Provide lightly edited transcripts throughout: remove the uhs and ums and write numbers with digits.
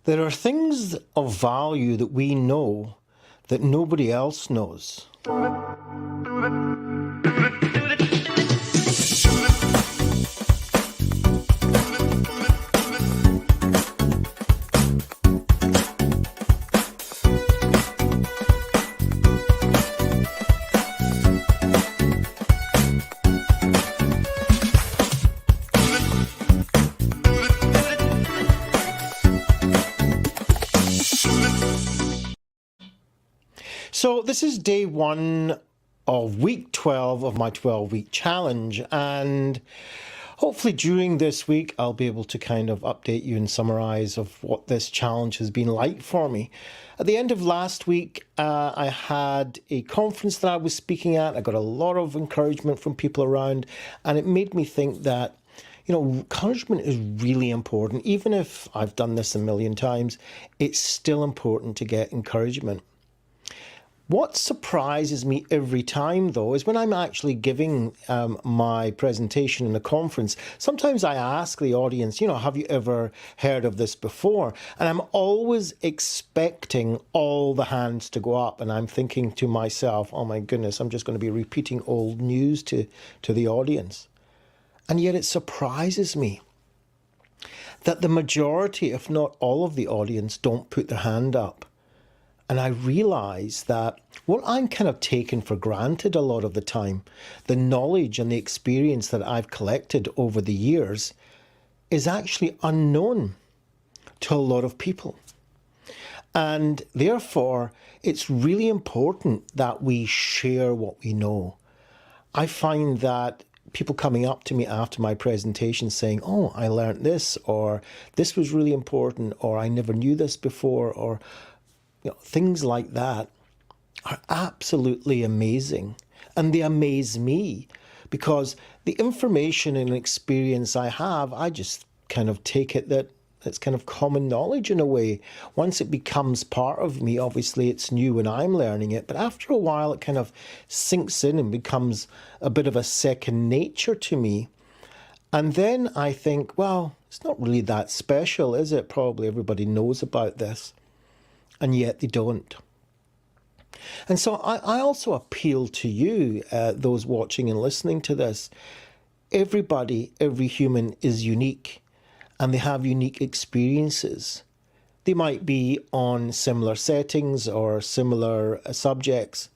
There are things of value that we know that nobody else knows. So this is day 1 of week 12 of my 12-week challenge, and hopefully during this week I'll be able to kind of update you and summarize of what this challenge has been like for me. At the end of last week, I had a conference that I was speaking at. I got a lot of encouragement from people around, and it made me think that encouragement is really important. Even if I've done this a million times, it's still important to get encouragement. What surprises me every time, though, is when I'm actually giving my presentation in a conference, sometimes I ask the audience, have you ever heard of this before? And I'm always expecting all the hands to go up. And I'm thinking to myself, oh my goodness, I'm just going to be repeating old news to the audience. And yet it surprises me that the majority, if not all of the audience, don't put their hand up. And I realise that what I'm kind of taking for granted a lot of the time, the knowledge and the experience that I've collected over the years, is actually unknown to a lot of people. And therefore, it's really important that we share what we know. I find that people coming up to me after my presentation saying, oh, I learned this, or this was really important, or I never knew this before, or things like that are absolutely amazing. And they amaze me because the information and experience I have, I just kind of take it that it's kind of common knowledge in a way. Once it becomes part of me, obviously it's new when I'm learning it, but after a while it kind of sinks in and becomes a bit of a second nature to me. And then I think, well, it's not really that special, is it? Probably everybody knows about this. And yet they don't. And so I also appeal to you, those watching and listening to this. Everybody, every human is unique, and they have unique experiences. They might be on similar settings or similar subjects,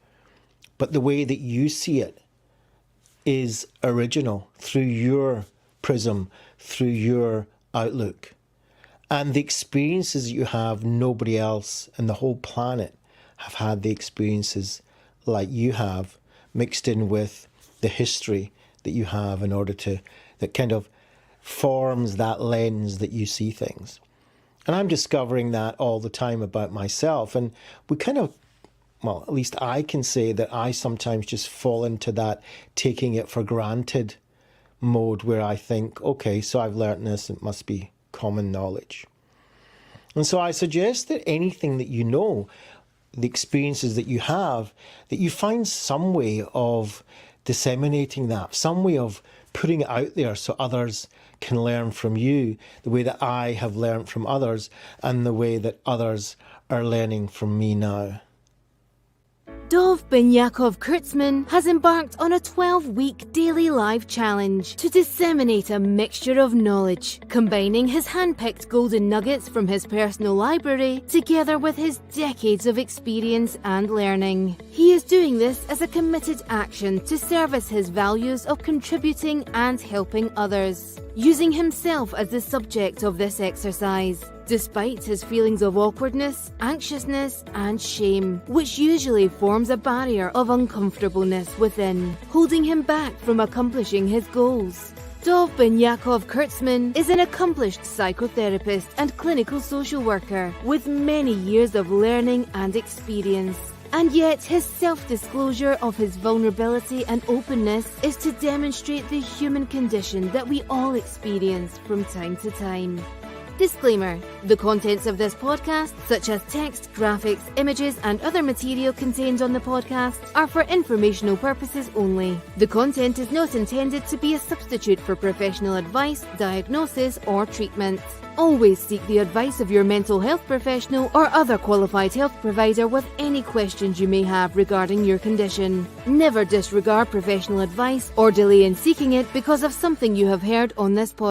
but the way that you see it is original through your prism, through your outlook. And the experiences you have, nobody else in the whole planet have had the experiences like you have, mixed in with the history that you have in order to, that kind of forms that lens that you see things. And I'm discovering that all the time about myself. And we kind of, well, at least I can say that I sometimes just fall into that taking it for granted mode where I think, okay, so I've learnt this, it must be common knowledge. And so I suggest that anything that you know, the experiences that you have, that you find some way of disseminating that, some way of putting it out there so others can learn from you, the way that I have learned from others and the way that others are learning from me now. Dov Benyaacov-Kurtzman has embarked on a 12-week daily live challenge to disseminate a mixture of knowledge, combining his hand-picked golden nuggets from his personal library together with his decades of experience and learning. He is doing this as a committed action to service his values of contributing and helping others, using himself as the subject of this exercise. Despite his feelings of awkwardness, anxiousness and shame, which usually forms a barrier of uncomfortableness within, holding him back from accomplishing his goals. Dov Benyaacov-Kurtzman is an accomplished psychotherapist and clinical social worker with many years of learning and experience. And yet his self-disclosure of his vulnerability and openness is to demonstrate the human condition that we all experience from time to time. Disclaimer: the contents of this podcast, such as text, graphics, images and other material contained on the podcast, are for informational purposes only. The content is not intended to be a substitute for professional advice, diagnosis or treatment. Always seek the advice of your mental health professional or other qualified health provider with any questions you may have regarding your condition. Never disregard professional advice or delay in seeking it because of something you have heard on this podcast.